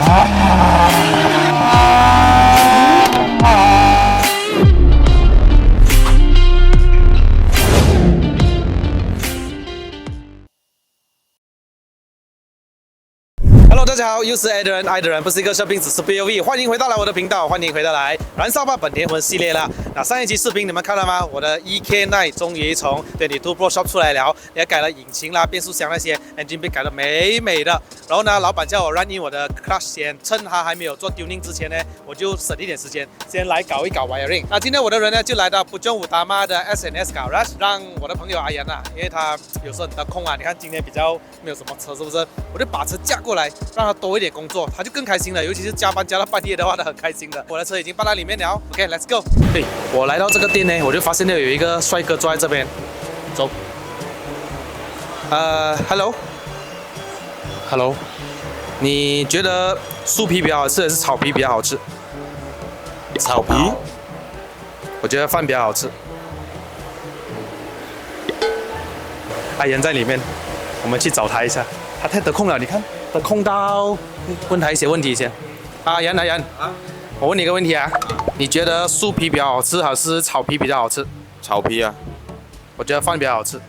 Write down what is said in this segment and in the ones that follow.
Hello， 大家好，又是爱的人，爱的人不是一个生病，只是 POV。欢迎回到我的频道，欢迎回到来燃烧吧本田魂系列啦。那上一期视频你们看了吗？我的 EK9 终于从22 Pro Shop 出来了，也改了引擎啦、变速箱那些 ，engine 被改得美美的。然后呢，老板叫我 run in 我的 clutch 先，趁他还没有做 tuning 之前呢，我就省一点时间，先来搞一搞 wiring。那今天我的人呢，就来到不中午大妈的 SNS Garage， 让我的朋友阿言啊，因为他有时候很得空啊，你看今天比较没有什么车，是不是？我就把车架过来。让他多一点工作，他就更开心了。尤其是加班加到半夜的话，他很开心的。我的车已经搬到里面了 ，OK，Let's go。对，我来到这个店呢，我就发现到有一个帅哥坐在这边。走。Hello， 你觉得酥皮比较好吃，还是草皮比较好吃？草皮。我觉得饭比较好吃。阿言在里面，我们去找他一下。他太得空了，你看。得空到问他一些问题先。阿言，我问你一个问题啊，你觉得酥皮比较好吃，还是草皮比较好吃？草皮啊，我觉得饭比较好吃。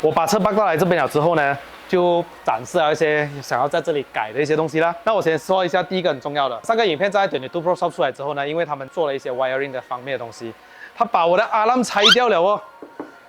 我把车搬过来这边了之后呢，就展示了一些想要在这里改的一些东西啦。那我先说一下第一个很重要的，上个影片在22 Pro Shop 出来之后呢，因为他们做了一些 wiring 的方面的东西，他把我的 alarm 拆掉了哦。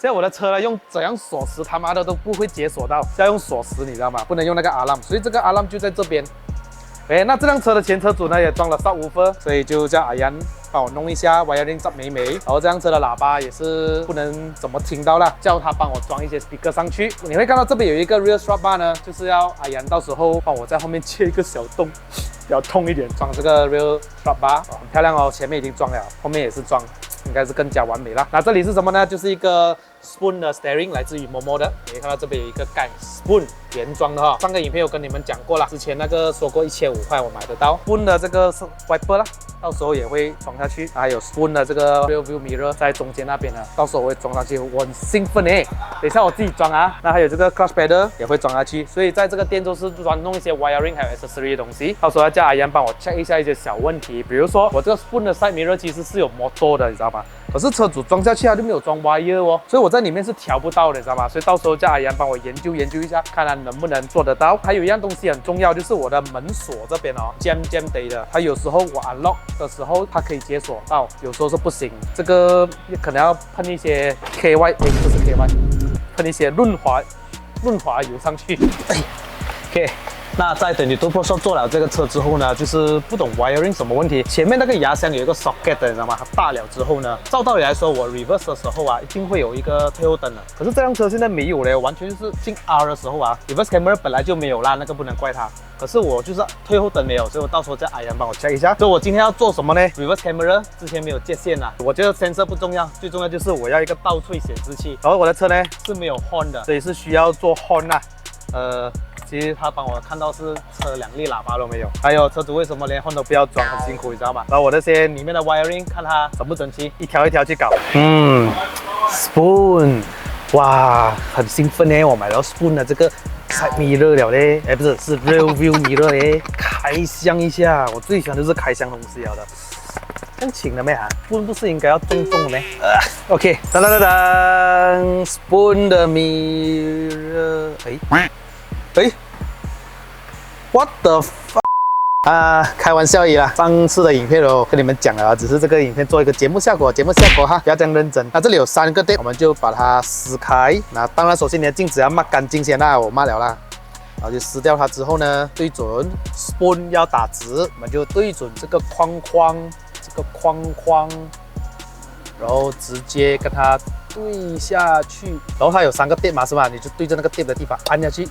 现在我的车呢，用怎样锁匙他妈的都不会解锁到，要用锁匙，你知道吗？不能用那个 alarm， 所以这个 alarm 就在这边。那这辆车的前车主呢也装了 subwoofer， 所以就叫阿言帮我弄一下 wiring zap美美。然后这辆车的喇叭也是不能怎么听到啦，叫他帮我装一些 speaker 上去。你会看到这边有一个 rear strap bar 呢，就是要阿言到时候帮我在后面切一个小洞，比较痛一点，装这个 rear strap bar，很漂亮哦，前面已经装了，后面也是装。应该是更加完美啦。那这里是什么呢？就是一个 Spoon 的 steering， 来自于 Momo 的。你可以看到这边有一个盖 Spoon 原装的哈。上个影片有跟你们讲过了，之前那个说过1500块我买得到。Spoon 的这个是 wiper 啦，到时候也会装下去。还有 Spoon 的这个 rear view mirror 在中间那边呢，到时候我会装上去，我很兴奋诶。等一下我自己装啊。那还有这个 clutch pedal 也会装下去，所以在这个店就是专弄一些 wiring 还有 accessory 的东西。到时候要叫阿言帮我 check 一下一些小问题，比如说我这个 Spoon 的 side mirror 其实是有 motor 的，你知道吗？可是车主装下去他就没有装 wire 哦，所以我在里面是调不到的，你知道吗？所以到时候叫阿言帮我研究一下，看他能不能做得到。还有一样东西很重要，就是我的门锁这边哦 ，jam 的，它有时候我 unlock 的时候它可以解锁到，有时候是不行。这个可能要喷一些 KY， 不是 KY， 喷一些润滑油上去。OK。那在22 Pro Shop 做了这个车之后呢，就是不懂 wiring 什么问题。前面那个牙箱有一个 socket 的，你知道吗？它大了之后呢，照道理来说，我 reverse 的时候啊，一定会有一个退后灯的。可是这辆车现在没有嘞，完全就是进 R 的时候啊 ，reverse camera 本来就没有啦，那个不能怪它。可是我就是退后灯没有，所以我到时候叫阿言帮我 check 一下。所以我今天要做什么呢 ？reverse camera 之前没有接线啊，我觉得 sensor 不重要，最重要就是我要一个倒退显示器。然后我的车呢是没有 horn 的，所以是需要做 horn 啊。其实他帮我看到是车2粒喇叭都没有，还有车主为什么连 horn 都不要装，很辛苦，你知道吗？然后我这些里面的 wiring 看它整不整齐，一条一条去搞。Spoon， 哇，很兴奋呢！我买到 Spoon 的这个 side mirror 了嘞，不是，是 rear view mirror 嘞。开箱一下，我最喜欢就是开箱东西了的。这样轻了没啊 ？Spoon 不是应该要重的咩？OK， 噔 ，Spoon 的 mirror， What the fuck？ 开玩笑而已啦。上次的影片我跟你们讲了，只是这个影片做一个节目效果哈，不要这样认真。那这里有3个点，我们就把它撕开。那当然，首先你的镜子要抹干净先啦，我抹了啦。然后就撕掉它之后呢，对准 Spoon 要打直，我们就对准这个框，然后直接跟它对下去。然后它有3个点嘛，是吧？你就对着那个点的地方按下去，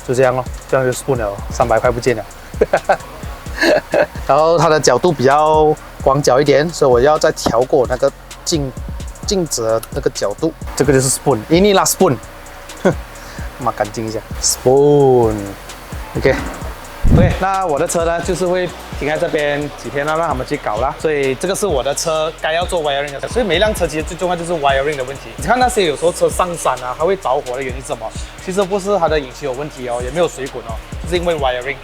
就这样咯，这样就 Spoon 了，300块不见了。然后它的角度比较广角一点，所以我要再调过那个镜子的那个角度。这个就是 Spoon， 印尼拉 Spoon。抹干净一下 ，Spoon，OK， OK， 那我的车呢，就是会停在这边几天让他们去搞啦。所以这个是我的车该要做 wiring 的。所以每一辆车其实最重要就是 wiring 的问题。你看那些有时候车上山啊，它会着火的原因是什么？其实不是它的引擎有问题哦，也没有水滚哦，就是因为 wiring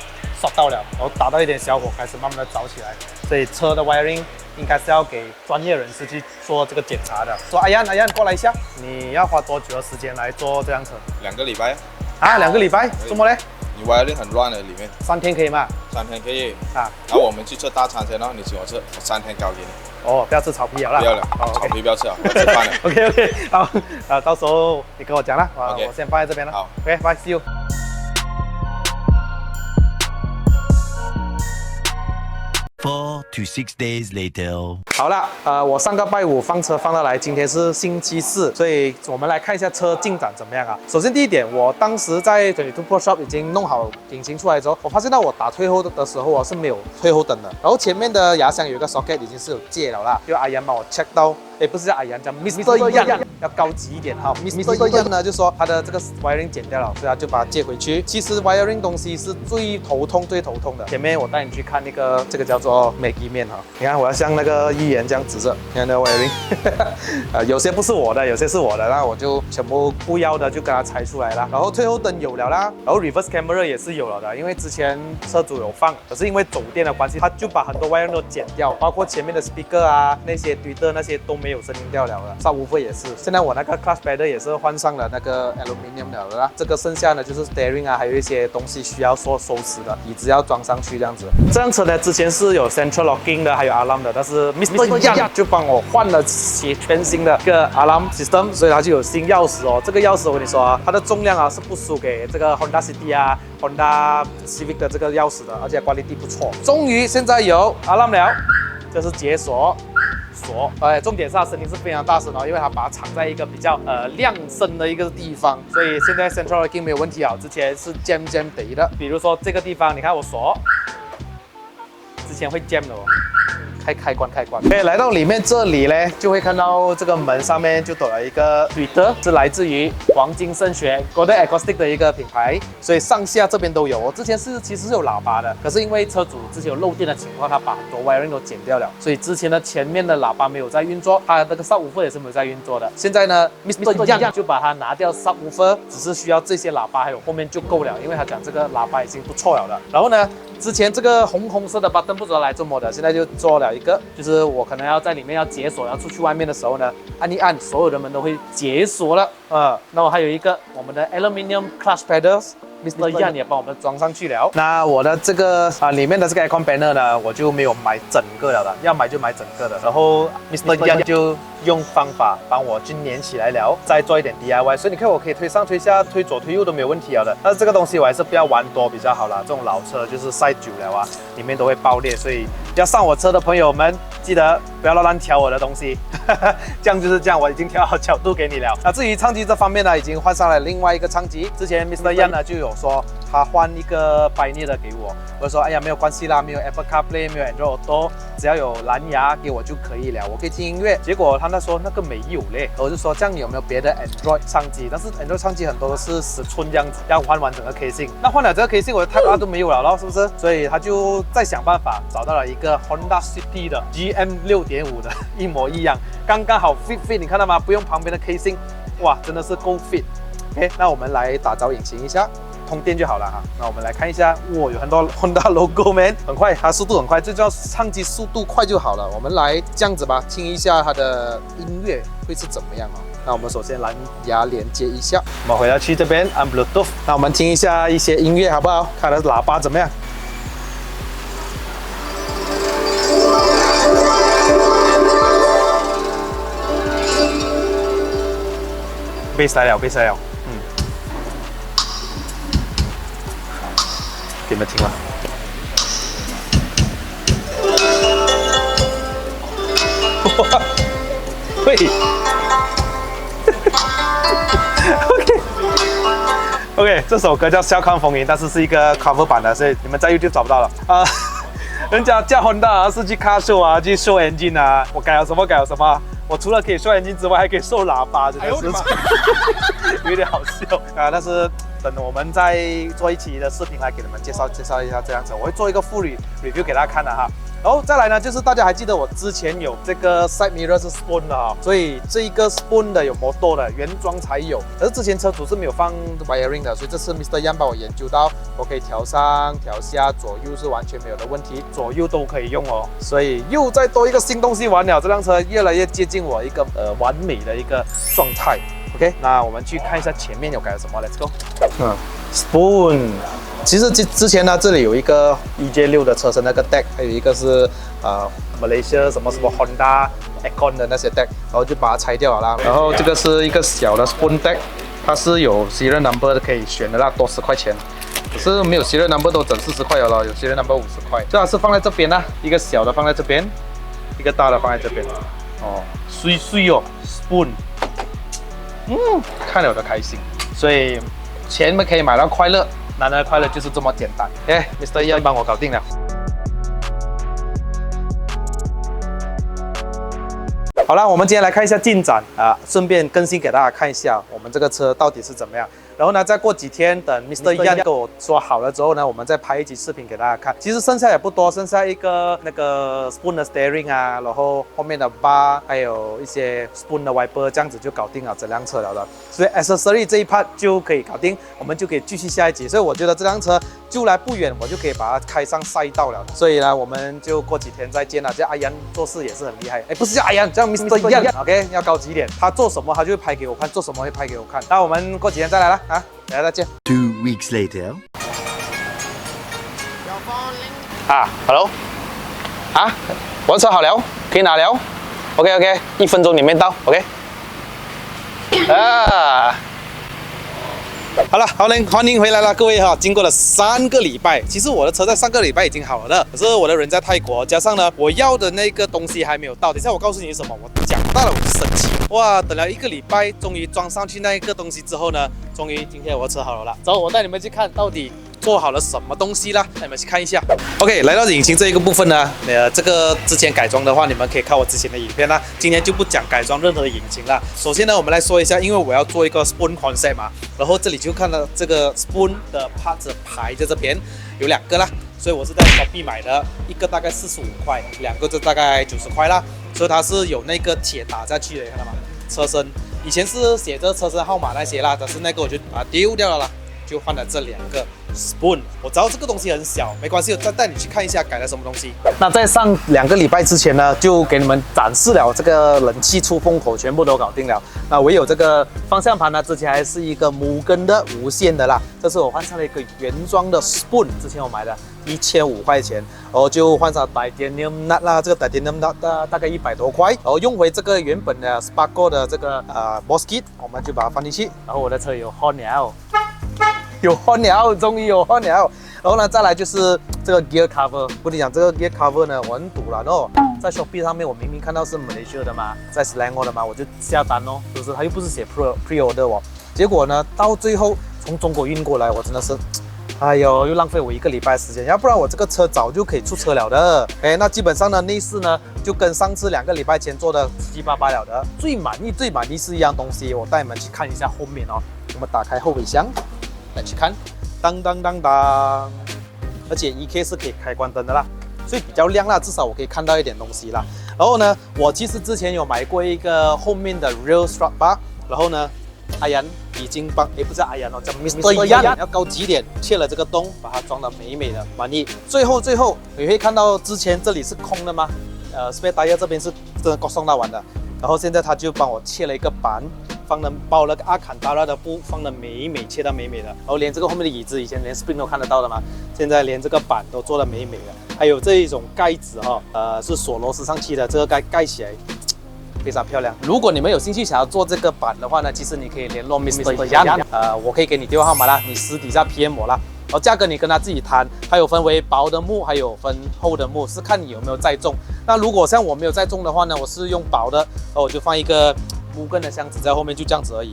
刷到了，然后打到一点小火，开始慢慢的着起来。所以车的 wiring 应该是要给专业人士去做这个检查的。说阿yan过来一下，你要花多久的时间来做这辆车2个礼拜啊？2个礼拜？怎么嘞？你 wiring 很乱的里面3天可以吗？ ，3天可以啊。然后我们去吃大餐先，然后你请我吃，我3天搞给你。哦，不要吃草皮了啦。不要了，草皮不要吃了，我吃饭了。OK， 好，到时候你跟我讲啦，我先放在这边了。好 ，OK， 拜 ，See you。4 to 6 days later. 好了，我上个拜五放车放到来，今天是星期4，所以我们来看一下车进展怎么样啊。首先第一点，我当时在22 Pro Shop 已经弄好引擎出来之后，我发现到我打退后的时候啊是没有退后灯的，然后前面的牙箱有一个 socket 已经是有借了啦，就阿yan帮我 check 到。不是叫阿yan，叫 Mr. Yan， 要高级一点哈。Mr. Yan 呢就说他的这个 wiring 剪掉了，所以他就把它接回去。其实 wiring 东西是最头痛的。前面我带你去看这个叫做 Maggie 面哈，你看我要像那个议员这样指着，你看那个 wiring， 有些不是我的，有些是我的，那我就全部不要的就给它拆出来了。然后退后灯有了啦，然后 reverse camera 也是有了的，因为之前车主有放，可是因为走电的关系，他就把很多 wiring 都剪掉，包括前面的 speaker 啊那些推的那些都没有声音掉了的，subwoofer也是。现在我那个 clutch pedal 也是换上了那个 aluminium 了的啦。这个剩下呢就是 steering 啊，还有一些东西需要收拾的，椅子要装上去这样子。这辆车呢之前是有 central locking 的，还有 alarm 的，但是 Mr. Yan 就帮我换了全新的一个 alarm system， 所以它就有新钥匙哦。这个钥匙我跟你说啊，它的重量啊是不输给这个 Honda City 啊、Honda Civic 的这个钥匙的，而且管理地不错。终于现在有 alarm 了，这是解锁。重点是它声音是非常大声哦，因为它把它藏在一个比较亮声的一个地方，所以现在 central locking 没有问题啊。之前是 jam 的，比如说这个地方，你看我锁，之前会 jam 的哦。开关。OK， 来到里面这里呢，就会看到这个门上面就多了一个 Twitter， 是来自于黄金声学 Golden Acoustic 的一个品牌，所以上下这边都有。我之前其实是有喇叭的，可是因为车主之前有漏电的情况，他把很多 wiring 都剪掉了，所以之前的前面的喇叭没有在运作，它那个 subwoofer 也是没有在运作的。现在呢 ，Mr. Yan 就把它拿掉 subwoofer， 只是需要这些喇叭还有后面就够了，因为他讲这个喇叭已经不错了的。然后呢，之前这个红色的 button 不知道来做么的，现在就做了一个，就是我可能要在里面要解锁，要出去外面的时候呢，按一按，所有的门都会解锁了。那我还有一个我们的 aluminium clutch pedals。Mr. Yan 也帮我们装上去了。那我的这个里面的这个 aircon panel 呢，我就没有买整个了的，要买就买整个的。然后 Mr. Yan 就用方法帮我去粘起来了，再做一点 DIY。所以你看，我可以推上推下、推左推右都没有问题了的。但是这个东西我还是不要玩多比较好啦。这种老车就是晒久了啊，里面都会爆裂，所以要上我车的朋友们，记得不要乱挑我的东西。这样就是这样，我已经调好角度给你了。那至于唱机这方面呢，已经换上了另外一个唱机。之前 Mr. Yan 呢就有说他换一个 Pioneer 的给我，我说哎呀没有关系啦，没有 Apple CarPlay， 没有 Android Auto， 只要有蓝牙给我就可以了，我可以听音乐。结果他那说那个没有嘞，我就说这样有没有别的 Android 唱机？但是 Android 唱机很多都是10寸这样子，要换完整个 casing。那换了这个 casing， 我的 Type R 都没有了咯，是不是？所以他就再想办法找到了一个 Honda City 的 GM 6.5的，一模一样，刚刚好 fit， 你看到吗？不用旁边的 casing， 哇，真的是够 fit。OK， 那我们来打着引擎一下。通电就好了哈。那我们来看一下，哇，有很多 Honda logo man， 很快，它速度很快，最重要是唱机速度快就好了。我们来这样子吧，听一下它的音乐会是怎么样哦。那我们首先蓝牙连接一下，我们回到去这边按 Bluetooth， 那我们听一下一些音乐好不好？看它的喇叭怎么样？Bass 来了，Bass 来了。给你们听吗？哇，喂，OK， 这首歌叫《笑看风云》，但是是一个 cover 版的，所以你们在 YouTube 找不到了啊。人家叫 Honda 是去 car show 啊，去 show engine 啊，我改了什么改了什么。我除了可以收眼睛之外，还可以收喇叭，真的是有点好笑啊！但是等我们再做一期的视频来给你们介绍一下这辆车，我会做一个 full review 给大家看的哈。然后再来呢，就是大家还记得我之前有这个 side mirror 是 spoon 的哈，所以这一个 spoon 的有 motor 的原装才有，可是之前车主是没有放 wiring 的，所以这次 Mr. Yan 帮我研究到，我可以调上调下，左右是完全没有的问题，左右都可以用哦，所以又再多一个新东西玩了，这辆车越来越接近我一个完美的一个状态。OK， 那我们去看一下前面有改了什么 ，Let's go。Spoon。其实之前呢，这里有一个 EJ6的车身那个 deck， 还有一个是Malaysia 什么 Honda Acon 的那些 deck， 然后就把它拆掉了啦。然后这个是一个小的 Spoon deck， 它是有 serial number 的可以选的啦，多10块钱。可是没有 serial number 都整40块了咯，有 serial number 50块。最好是放在这边啦，一个小的放在这边，一个大的放在这边。哦，碎哦 ，Spoon， 看了我都开心。所以钱可以买到快乐。男人的快乐就是这么简单。Mr. Yan 帮我搞定了。好了，我们今天来看一下进展啊，顺便更新给大家看一下我们这个车到底是怎么样。然后呢，再过几天，等 Mr. Yan 跟我说好了之后呢，我们再拍一集视频给大家看。其实剩下也不多，剩下一个那个 spoon 的 steering 啊，然后后面的 bar， 还有一些 spoon 的 wiper， 这样子就搞定了整辆车了的。所以 accessory 这一 part 就可以搞定，我们就可以继续下一集。所以我觉得这辆车就来不远，我就可以把它开上赛道了。所以呢，我们就过几天再见了。这阿阳做事也是很厉害，不是叫阿阳，叫 Mr. Yan，OK， 要高级一点。他做什么他就会拍给我看，做什么会拍给我看。那我们过几天再来了。啊，大家再见。2 weeks later. Hello， 我的车好了，可以拿了。OK， 1分钟里面到。OK。好了，欢迎回来了，各位哈！经过了3个礼拜，其实我的车在上个礼拜已经好了的，可是我的人在泰国，加上呢我要的那个东西还没有到。等一下我告诉你什么，我讲到了我就生气。哇，等了1个礼拜，终于装上去那一个东西之后呢，终于今天我的车好了啦。走，我带你们去看到底做好了什么东西啦，带你们去看一下。OK， 来到引擎这一个部分呢，这个之前改装的话，你们可以看我之前的影片啦。今天就不讲改装任何的引擎啦。首先呢，我们来说一下，因为我要做一个 spoon concept 嘛，然后这里就看到这个 spoon 的 parts 牌在这边有2个啦，所以我是在 Shopee 买的，一个大概45块，2个就大概90块啦。所以它是有那个铁打下去的，看到吗？车身以前是写着车身号码那些啦，但是那个我就把它丢掉了啦。就换了这2个 spoon， 我知道这个东西很小，没关系，我再带你去看一下改了什么东西。那在上2个礼拜之前呢，就给你们展示了这个冷气出风口全部都搞定了。那唯有这个方向盘呢，之前还是一个母根的无线的啦，这次我换上了一个原装的 spoon， 之前我买的1500块钱，然后就换上 titanium nut 啦，这个 titanium nut 大概100多块，然后用回这个原本的 Sparco 的这个boss kit， 我们就把它放进去，然后我的车有 horn 了。有换了，终于有换了。然后呢，再来就是这个 gear cover。我跟你讲，这个 gear cover 呢，我很堵了哦。在 Shopee 上面，我明明看到是 Malaysia 的嘛，在 Selangor 的嘛，我就下单哦，是不是？它又不是写 pre-order 哦。结果呢，到最后从中国运过来，我真的是，哎呦，又浪费我1个礼拜的时间。要不然我这个车早就可以出车了的。那基本上呢，内饰呢就跟上次2个礼拜前做的七七八八了的。最满意是一样东西，我带你们去看一下后面哦。我们打开后备箱。来去看，当，而且 EK 是可以开关灯的啦，所以比较亮啦，至少我可以看到一点东西啦。然后呢，我其实之前有买过一个后面的 rear strut bar， 然后呢，阿阳已经不是阿阳哦，叫 Mr. Yan 要高级一点，切了这个洞，把它装得美美的，满意。最后你会看到之前这里是空的吗？spare tire 这边是真的送到完的，然后现在他就帮我切了一个板。包了个阿坎达拉的布，放得美美，切得美美的。然后连这个后面的椅子，以前连 spring 都看得到的嘛，现在连这个板都做得美美的。还有这一种盖子哈，是锁螺丝上去的，这个盖起来非常漂亮。如果你们有兴趣想要做这个板的话呢，其实你可以联络 Mr. Yan， 我可以给你电话号码啦，你私底下 PM 我啦。然后价格你跟他自己谈，它有分为薄的木，还有分厚的木，是看你有没有载重。那如果像我没有载重的话呢，我是用薄的，然后我就放一个木根的箱子在后面，就这样子而已。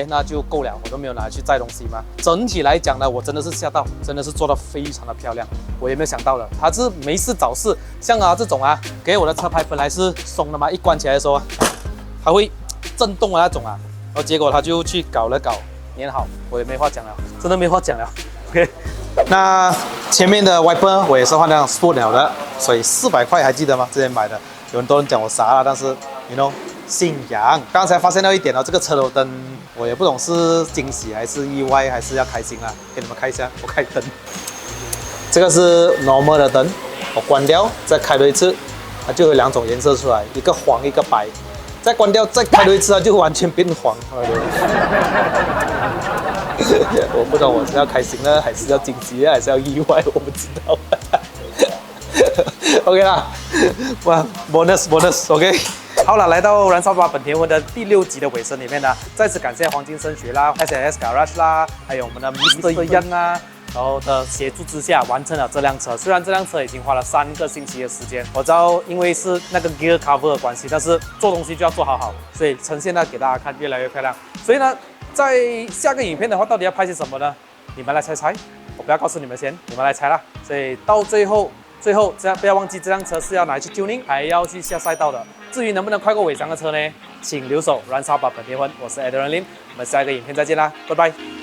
那就够了，我都没有拿去载东西嘛。整体来讲呢，我真的是吓到，真的是做得非常的漂亮。我也没有想到的，它是没事找事，像这种给我的车牌本来是松的嘛，一关起来的时候它会震动的那种然后结果他就去搞了搞，粘好，我也没话讲了，真的没话讲了。OK， 那前面的 wiper 我也是换那种 sport 了的，所以400块还记得吗？之前买的，有很多人讲我傻了，但是 you know 信仰。刚才发现到一点哦，这个车头灯我也不懂是惊喜还是意外还是要开心啊，给你们看一下，我开灯，这个是 normal 的灯，我关掉再开多一次，它就有2种颜色出来，一个黄一个白。再关掉，再开多一次，它就完全变黄。我不懂我是要开心呢，还是要惊喜，还是要意外，我不知道。OK 啦，哇 ，bonus，OK。好了，来到燃烧吧本田魂的第6集的尾声里面呢，再次感谢黄金升学啦、SAS Garage 啦，还有我们的 Mr. Yan 啊。然后的协助之下完成了这辆车，虽然这辆车已经花了3个星期的时间，我知道因为是那个 gear cover 的关系，但是做东西就要做好，所以呈现的给大家看越来越漂亮。所以呢，在下个影片的话，到底要拍些什么呢？你们来猜猜，我不要告诉你们先，你们来猜啦。所以到最后这样不要忘记这辆车是要拿去 tuning， 还要去下赛道的。至于能不能快过尾箱的车呢？请留守燃烧吧本田魂，我是 Adrenaline， 我们下一个影片再见啦，拜拜。